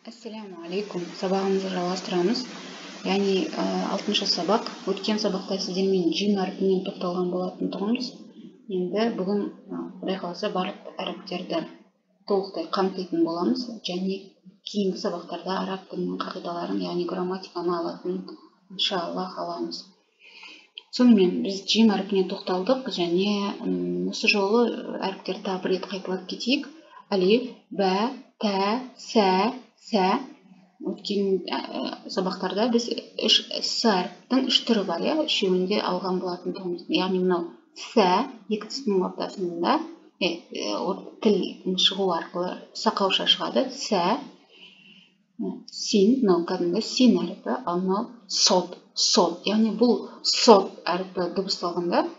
Ассаламу алейкум. Сабағымызды жалғастырамыз. Яғни 6-шы сабақ. Өткен сабақта сіздермен джим әрпінен тоқталған болатын тұғымыз. Енді бүгін Құдай қаласа барлық әріптерді толықтай қамтитын боламыз. Және кейінгі сабақтарда араб тілінің қағидаларын, яғни грамматиканы алатын иншаллах аламыз. Сонымен біз джим әрпіне тоқталдық және осы жолы әріптерді тағы бір рет қайталап кетейік. Алиф, бә, тә, сә. Өткен сабақтарда біз с әріптің 3 түрі бар, үшеуінде алған болатын тұғымыз. Яғни мынау сә, екі тістің ортасында тіл шығу арқылы сақауша шығады. Сә, син, мынау кәдімгі син әріпі, ал мынау сод. Яғни бұл сод әріпі дыбысталғанда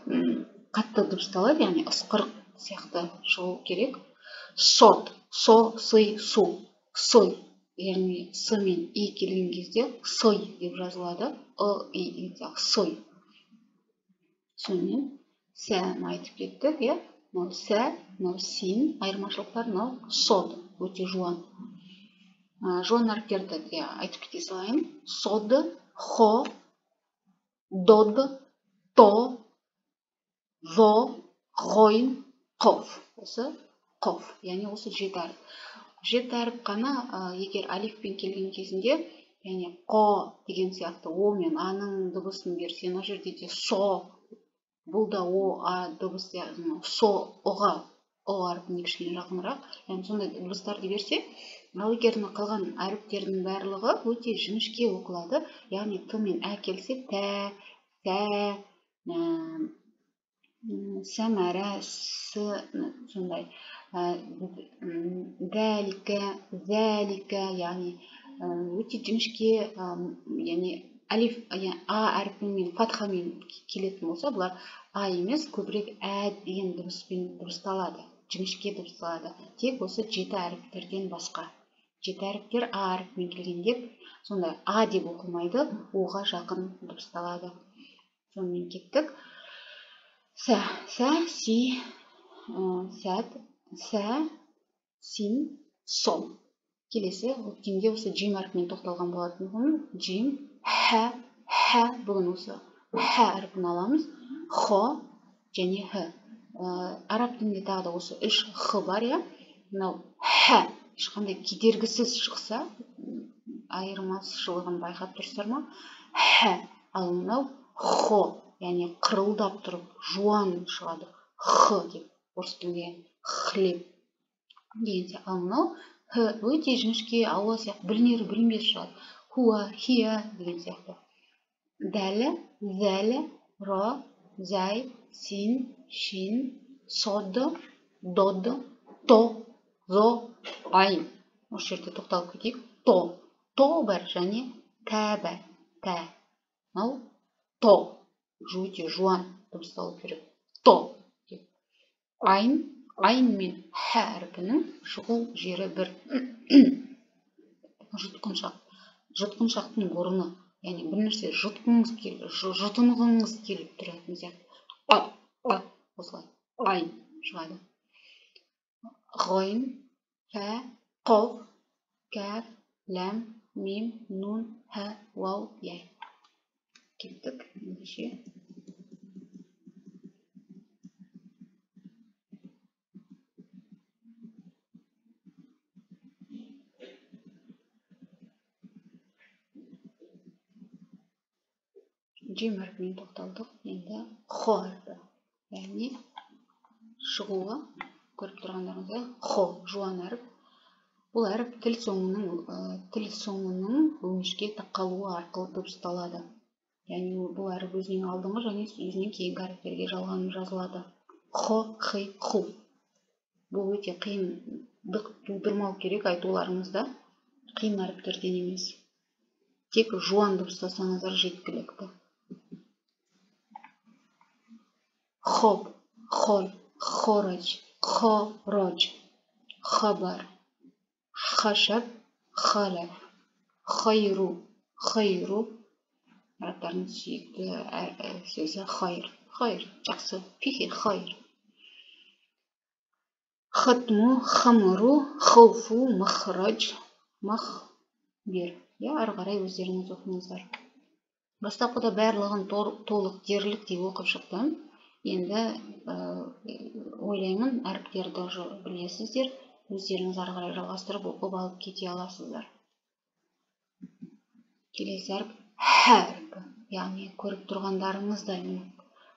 қатты дыбысталады, яғни ысқырық сияқты шығу керек. Сод, сый, су, сой. Яғни с мен и келген кезде сой деп жазылады. И сой. Сонымен сәні айтып кеттік, мынау сә, мынау син, айырмашылықтар мынау сод, өте жуан. Жуан әріптерді айтып кете салайын. Сод, хо, дод, то, зо, ғойн, қоф. Осы қоф, яғни осы 7 әріп. 7 әріп қана егер алифпен келген кезінде, яғни қо деген сияқты о мен аның дыбысын берсе, о жерде де со, бұл да о, а дыбысы, со, оға, о әріпіне кішкене жақынырақ, яғни сондай дыбыстарды берсе, ал егер қалған әріптердің барлығы өте жіңішке оқылады, яғни т мен ә келсе тә, сә, сәмәрә, сондай. Зәлика, яғни өте жіңішке, яғни алиф, а әріпімен, фатхамен келетін болса, бұлар а емес, көбірек ә деген дыбыспен дыбысталады, жіңішке дыбысталады. Тек осы 7 әріптерден басқа. 7 әріптер а әріпімен келгенде, сондай а деп оқылмайды, оға жақын дыбысталады. Сонымен кеттік. Сә, си, сәт, сә, син, сол. Келесі, өткенде осы джим әрпінен тоқталған болатын ғын. Джим, хә, бүгін осы хә әрпін аламыз. Хо және хә. Араб тілінде тағы да осы 3 х бар, мынау хә, ешқандай кедергісіз шықса, айырмашылығын байқап тұрсыздар ма? Хә, ал мынау хо, яғни қырылдап тұрып, жуан шығады. Х деп, орыс тілінде хлеб дегенде, ал мынау х өте жіңішке, ауа сияқты, білінер-білінбес шығады. Хуа, хия деген сияқты. Дәлі, зәлі, ро, зәй, син, шин, соды, доды, то, зо, айн. Осы жерде тоқталып кетейік. То бар және тә бар. Тә. Мынау то. Өте жуан дыбысталу керек. То. Айн мен хә әрпінің шығу жері бір жұтқыншақтың орны. Яғни бір нәрсе жұтынғыңыз келіп тұратын сияқты. Осылай. Айн шығады. Ғойн, фә, қоф, кәф, ләм, мим, нун, хә, вау, яй. Кеттік. Ендеше. Джим әрпінен тоқталдық. Енді хо әрпі. Яғни шығуы, көріп тұрғандарыңызда, хо, жуан әріп. Бұл әріп тіл соңының өңешке тақалуы арқылы дыбысталады. Яғни бұл әріп өзінен алдыңғы және өзінен кейінгі әріптерге жалғанып жазылады. Хо, хи, ху. Бұл өте қиындық тудырмау керек айтуларыңызда. Қиын әріптерден емес. Тек жуан дыбыстасаңыздар жеткілікті. Хоб, хол, хорож, хорож, хабар, хашаб, халаф, хайру, арабтардың сүйікті сөзі хайр, жақсы, фихи, хайр. Хатму, хамру, хауфу, махрадж, бер. Ары қарай өздеріңіз оқыңыздар. Бастапқыда барлығын толық дерлік деп оқып шықтым. Енді ойлаймын, әріптерді білесіздер. Өздеріңіз ары қарай жалғастырып оқып алып кете аласыздар. Келесі әріп х әріпі. Яғни көріп тұрғандарыңыздай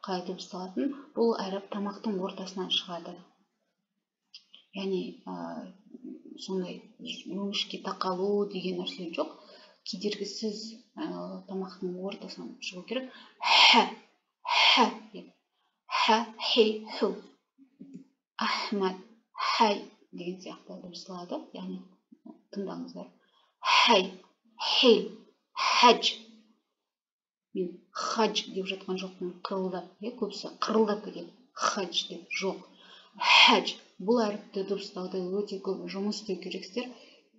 қалай дыбысталатын. Бұл әріп тамақтың ортасынан шығады. Яғни сондай өңішке тақалу деген нәрсе жоқ. Кедергісіз тамақтың ортасынан шығу керек. Х деп. Х, хей, ху. Ахмад, хай деген сияқты дыбысталады. Яғни тыңдаңыздар. Хай, хей, хадж. Мен хадж деп жатқан жоқпын, қырылдап. Көбісі қырылдап кетеді. Хадж деп жоқ. Хадж. Бұл әріпті дыбыстауда өте көп жұмыс істеу керексіздер.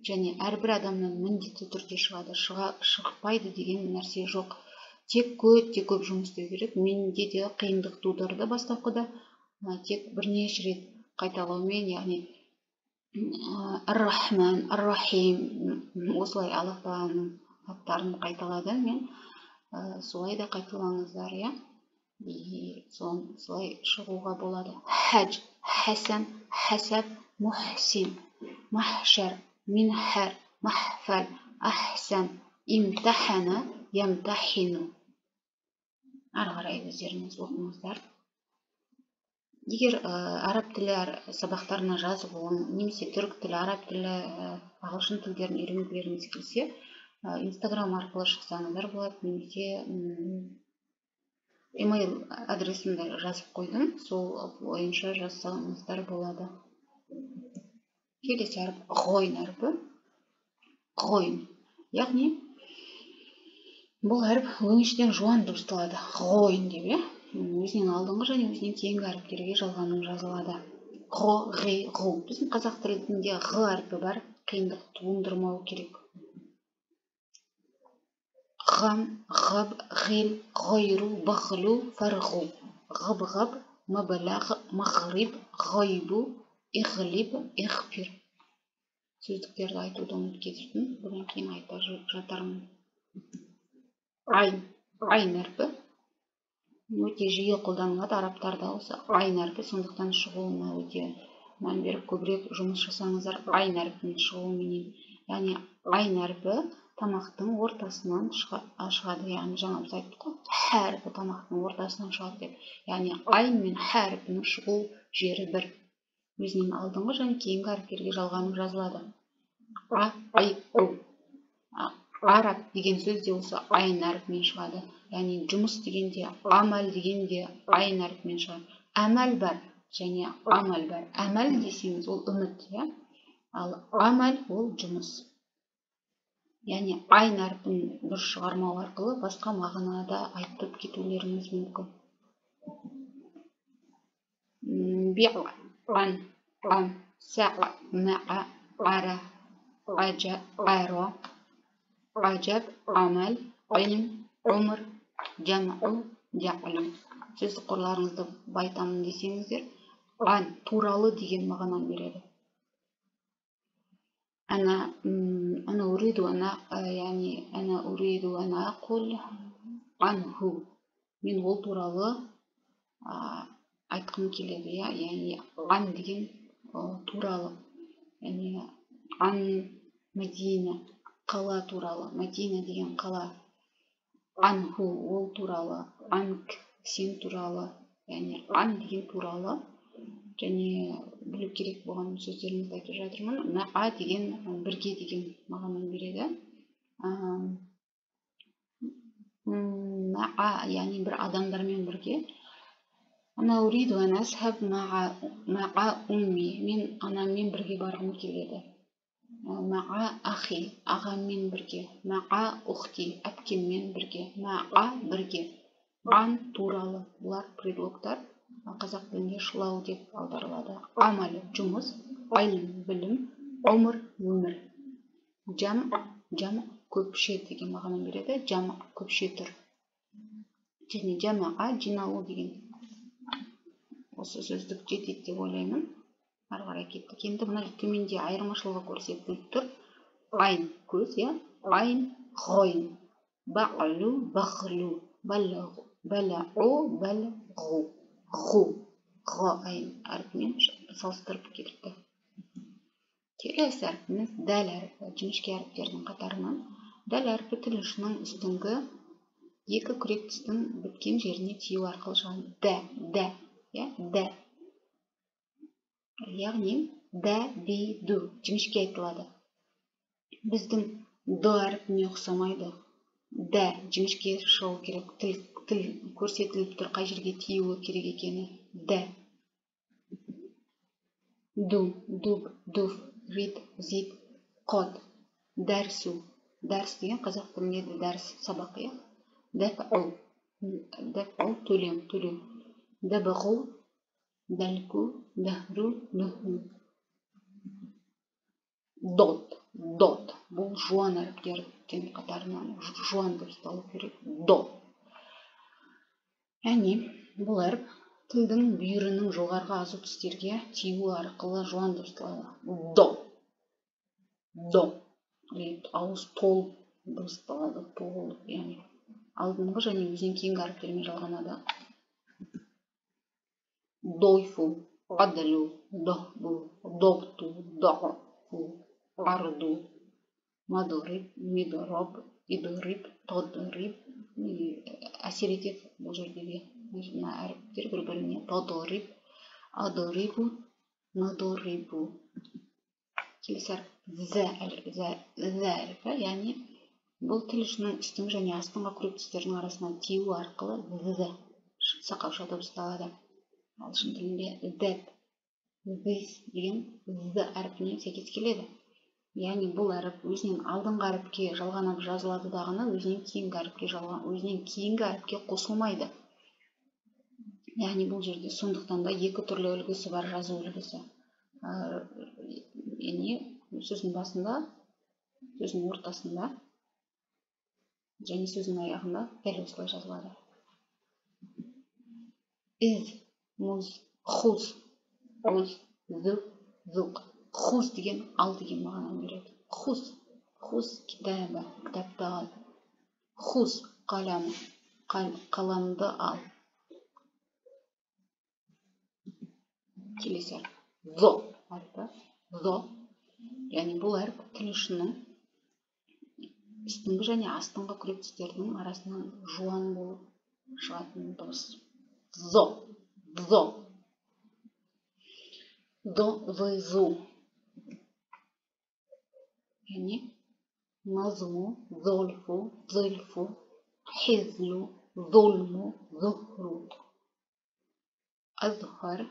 Және әрбір адамнан міндетті түрде шығады. Шықпайды деген нәрсе жоқ. Тек көп жұмыс істеу керек. Менде де қиындық тудырды бастапқыда. Тек бірнеше рет қайталаумен, яғни Ар-Рахман, Ар-Рахим, осылай Аллах Тағаланың аттарын қайталадым мен. Солай да қайталаңыздар, солай шығуға болады. Хадж, Хасан, Хасаб, Мухсин, Махшар, Минхар, Махфал, Ахсан, Имтахана, Ямтахину. Ары қарай өздеріңіз оқыңыздар. Егер араб тілі сабақтарына жазылу, немесе түрік тілі, араб тілі, ағылшын тілдерін үйренгілеріңіз келсе, Инстаграм арқылы шықсаңыздар болады, немесе емейл адресімді жазып қойдым, сол бойынша жазсаңыздар болады. Келесі әріп ғойн әріпі. Ғойн. Яғни бұл әріп өңештен жуан дыбысталады. Ғойн деп, өзінен алдыңғы және өзінен кейінгі әріптерге жалғаным жазылады. Ғо, ғи, ғу. Біздің қазақ тілінде ғ әріпі бар, қиындық туындырмау керек. Ғам, ғаб, ғил, ғойру, бағылу, фарғу. Ғаб, мабалағ, мағриб, ғойбу, иғлиб, иғфир. Сөздіктерді айтуды ұмытып кетіппін. Бұдан кейін айта жатармын. Айн әрпі. Өте жиі қолданылады арабтарда осы айн әрпі, сондықтан шығуына өте мән беріп көбірек жұмыс жасаңыздар айн әрпінің шығуыменен. Яғни айн әрпі тамақтың ортасынан шығады. Яғни жаңа біз айттық қой, х әрпі тамақтың ортасынан шығады деп. Яғни айн мен х әрпінің шығу жері бір. Өзінен алдыңғы және кейінгі әріптерге жалғанып жазылады. Араб деген сөз де осы айн әрпімен шығады. Яғни жұмыс дегенде, амал дегенде айн әрпімен шығады. Әмәл бар және амал бар. Әмәл десеңіз ол үміт, ал амал ол жұмыс. Яғни айн әрпін дұрыс шығармау арқылы басқа мағынада айтып кетулеріңіз мүмкін. Би'ан, ам, са'a, ма'a, ара, ажа, айро, ажаб, амал, илм, умр, жам'у, жa'лу. Сөздік қорларыңызды байтамын десеңіздер, ан туралы деген мағынаны береді. Ана уриду ана aqul анху. Мен ол туралы айтқым келеді, яғни ан деген туралы. Яғни ан Мәдина, қала туралы. Мәдина деген қала. Анху ол туралы. Анк сен туралы. Яғни ан деген туралы. Және біліп керек болған сөздерімізді айтып жатырмын. Ма'a деген бірге деген мағынаны береді. Ма'a яғни бір адамдармен бірге. Ана уриду ан асхаб ма'a умми. Мен анаммен бірге барғым келеді. Ма'a ахи, ағаммен бірге. Ма'a ухти, әпкеммен бірге. Ма'a бірге. Ан туралы. Бұлар предлогтар. Қазақ тілінде шылау деп аударылады. Амал жұмыс, илм білім, умр өмір. Жам көпше деген мағынаны береді. Жам көпше түр. Және жама'a жиналу деген. Осы сөздік жетеді деп ойлаймын. Ары қарай кеттік. Енді мына төменде айырмашылығы көрсетіліп тұр. Айн көз, айн, ғойн. Ба'лу, бағлу. Балағу, балғу. Ғу. Ғо айн әрпімен салыстырып кетіпті. Келесі әрпіміз дәл әрпі. Жіңішке әріптердің қатарынан дәл әрпі тіл ұшының үстіңгі екі күрек тістің біткен жеріне тию арқылы шығады. Дә. Яғни дә, ди, ду жіңішке айтылады. Біздің д әрпіне ұқсамайды. Дә жіңішке шығу керек. Тіл көрсетіліп тұр қай жерге тиюі керек екені. Дә. Ду, дуб, дуф, рид, зид, қод. Дәрсу. Дәрс деген қазақ тілінде дәрс сабақ. Дәфәу. Дәфәу төлем. Дәбғу, дәлку, дәхру, нүху. Дот. Бұл жуан әріптердің қатарынан жуан деп ұсталу керек. До. Яғни бұл әріп тілдің бүйірінің жоғарғы азу тістерге тию арқылы жуан деп ұсталады. До. Ауыз толып дыбысталады. Яғни алдыңғы және өзінен кейінгі әріптермен жалғанады. Дойфу, адлу, дохбу, допту, доху, арду, мадориб, мидороб, идориб, тодориб. Әсер етеді бұл жердегі әріптер бір-біріне. Тодориб, адорибу, мадорибу. Келесі әріп зә әріпі, яғни бұл тіл ұшының үстіңгі және астыңғы күрек тістерінің арасынан тию арқылы сақауша дыбысталады. Ағылшын тілінде that, this деген з әріпіне сәйкес келеді. Яғни бұл әріп өзінен алдыңғы әріпке жалғанып жазылады дағыны өзінен кейінгі әріпке қосылмайды. Яғни бұл жерде сондықтан да екі түрлі үлгісі бар жазу үлгісі. Яғни сөздің басында, сөздің ортасында және сөздің аяғында дәл осылай жазылады. Из, муз, хуз, уз, зуқ, зуқ. Хуз деген ал деген мағынаны береді. Хуз кітабы, кітапты ал. Хуз қаламды ал. Келесі әріп. Зо әріпі. Зо. Яғни бұл әріп тіл ұшының үстіңгі және астыңғы күрек тістердің арасынан жуан болып шығатын дыбыс. Зо. Зу. Яғни назму, зольфу, зильфу, хизлу, зулму, зухру. Азхар,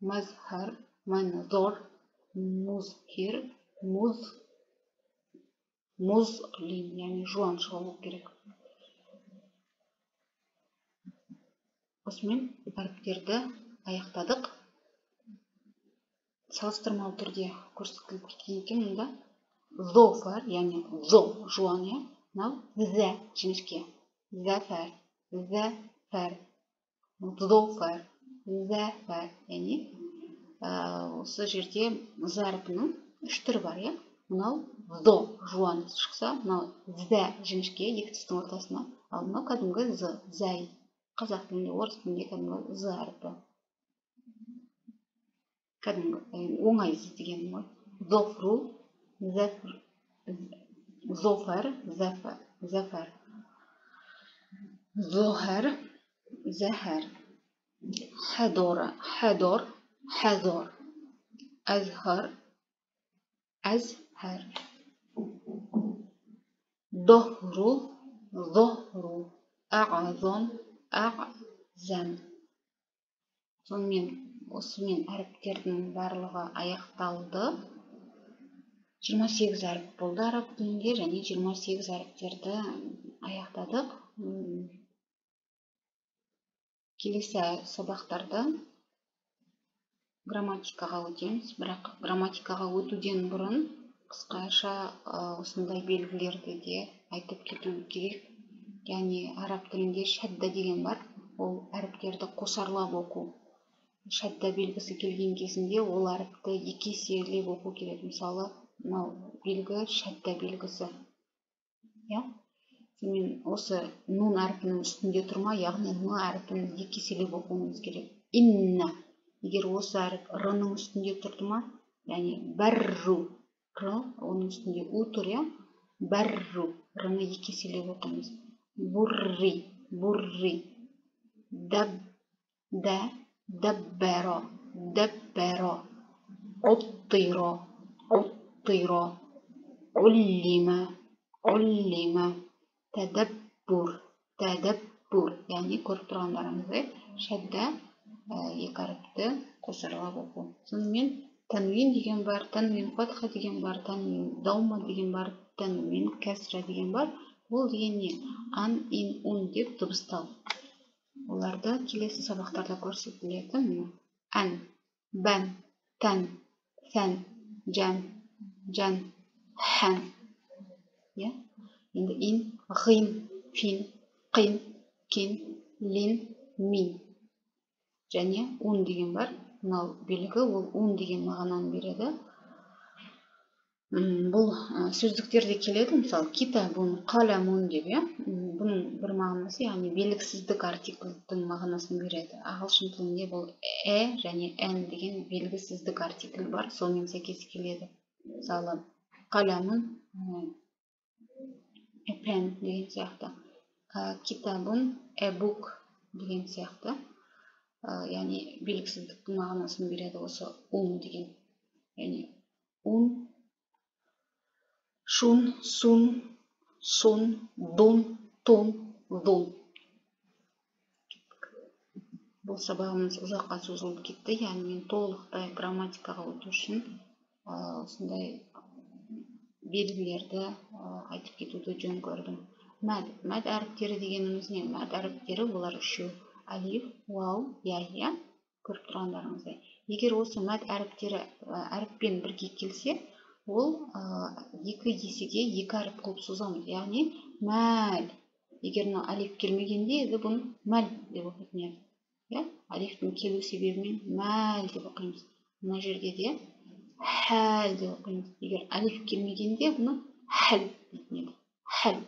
мазхар, манзор, музхир, музлим, яғни жуан шығу керек. Осымен әріптерді аяқтадық. Салыстырмалы түрде көрсетіліп кеткен екен мұнда. Зофар, яғни зо жуан, мынау зә жіңішке. Зәфәр, зофар, зәфәр. Яғни осы жерде з әріпінің үш түрі бар. Мынау зо жуан шықса, мынау зә жіңішке екі тістің ортасына. Ал мынау кәдімгі зәй. Қазақ тілінде, орыс тілінде кәдімгі з әріпі. Кәдімгі оңай з деген ғой. Зофру, зофар, зәфәр. Зохар, зәхәр. Хадор, хазор. Азхар, азхар. Дохру, зохру. Ағазон, ағзан. Сонымен осымен әріптердің барлығы аяқталды. 28 әріп болды араб тілінде және 28 әріптерді аяқтадық. Келесі сабақтарда грамматикаға өтеміз, бірақ грамматикаға өтуден бұрын қысқаша осындай белгілерді де айтып кету керек. Яғни араб тілінде шәдда деген бар. Ол әріптерді қосарлап оқу. шадда белгісі келген кезінде ол әріпті екі еселеп оқу керек. Мысалы, мынау белгі шадда белгісі. Мен осы нун әрпінің үстінде тұрма, яғни н әрпін екі еселеп оқуымыз керек. Инна. Егер осы әріп р-ның үстінде тұрды ма, яғни бәрру, р, оның үстінде у тұр, бәрру, р-ны екі еселеп оқуымыз. Бурри, бурри, даббәро, даббәро, уттиро, уттиро, уллима, уллима, тәдәббур, тәдәббур. Яғни көріп тұрғандарыңыздай шәдда екі әріпті қосарлап оқу. Сонымен тәнвин деген бар, тәнвин фатха деген бар, тәнвин даума деген бар, тәнвин кәсра деген бар. Ол деген не? Ан, ин, ун деп дыбыстау. Оларды келесі сабақтарда көрсетіледі. Ән, бән, тән, сән, жән, жан, хан. Енді ин, ғин, фин, қин, кин, лин, мин. Және ун деген бар. Мынау белгі ол ун деген мағынаны береді. Бұл сөздіктерде келеді. Мысалы, китабун, қаламун деп, бұның бір мағынасы, яғни белгісіздік артиклдің мағынасын береді. Ағылшын тілінде бұл және ән деген белгісіздік артикль бар, сонымен сәйкес келеді. Мысалы, қаламун, пен деген сияқты. Китабун, бук деген сияқты. Яғни белгісіздіктің мағынасын береді осы ун деген. Яғни ун, шун, сун, сун, дун, тун, дун. Бұл сабағымыз ұзаққа созылып кетті. Яғни мен толықтай грамматикаға өту үшін осындай белгілерді айтып кетуді жөн көрдім. Мәд әріптері дегеніміз не? Мәд әріптері олар үшеу. Алиф, вау, я, көріп тұрғандарыңыздай. Егер осы мәд әріптері әріппен бірге келсе, ол екі есеге екі әріп қылып созамыз. Яғни мәл. Егер алиф келмегенде, бұны мәл деп оқитын еді. Алифтің келу себебімен мәл деп оқимыз. Мына жерде де хәл деп оқимыз. Егер алиф келмегенде, бұны хәл дейтін еді. Хәл.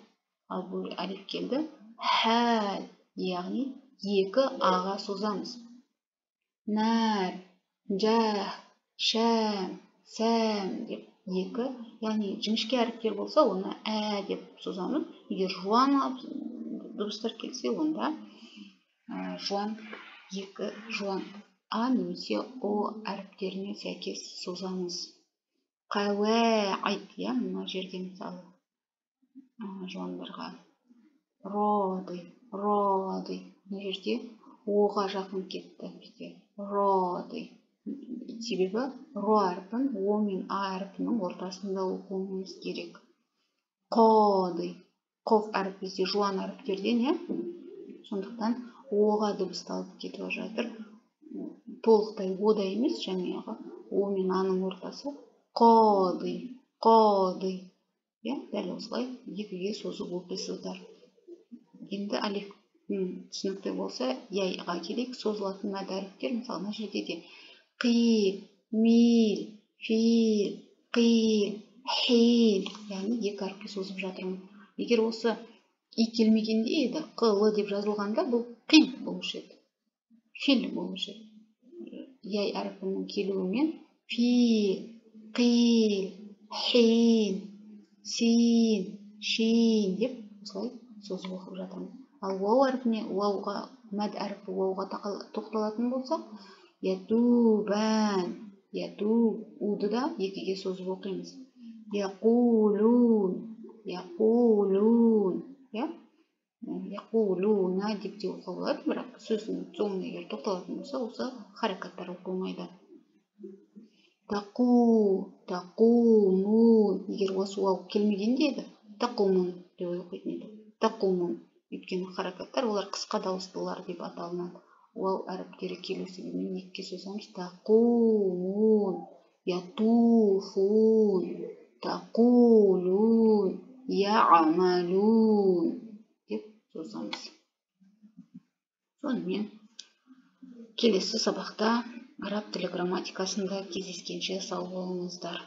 Ал бұл алиф келді, хәл. Яғни екі аға созамыз. Нәр, жа, шәм, сәм деп екі. Яғни жіңішке әріптер болса, оны деп созамыз. Егер жуан дыбыстар келсе, онда жуан, екі жуан а немесе о әріптеріне сәйкес созамыз. Қауә айт, мына жерде мысалы жуандарға роды, роды. Мына жерде оға жақын кетті бізде. Роды. Себебі ро әрпін о мен а әрпінің ортасында оқуымыз керек. Қоды. Қоф әріп бізде жуан әріптерден, сондықтан оға дыбысталып кетіп жатыр. Толықтай ода емес, жаңағы о мен аның ортасы. Қоды, қоды. Дәл осылай екіге созып оқисыздар. Енді алиф түсінікті болса, яйға келейік. Созылатын мәд әріптер, мысалы, мына жерде де қил, мил, фил, қил, хил, яғни екі әріпке созып жатырмын. Егер осы и келмегенде еді, қылы деп жазылғанда, бұл қил болушы еді. Фил болушы еді. Яй әріпінің келуімен фил, қил, хил, син, шин деп осылай созып оқып жатырмын. Ал уау әрпіне, уауға, мәд әріпі уауға тоқталатын болсақ, ятубән, ятуб, уды да екіге созып оқимыз. Яқулун, яқулун, яқулуна деп те оқуға болады, бірақ сөздің соңына егер тоқталатын болса, осы харакаттар оқылмайды. Тақу, тақумун, егер осы уау келмегенде еді, тақумун деп оқитын еді. Тақумун. Өйткені харакаттар, олар қысқа дауыстылар деп аталынады. Уау әріптері келу себебімен екіге созамыз. Тақумун, ятуфун, тақулун, яамалун деп созамыз. Сонымен келесі сабақта араб тілі грамматикасында кездескенше сау болыңыздар.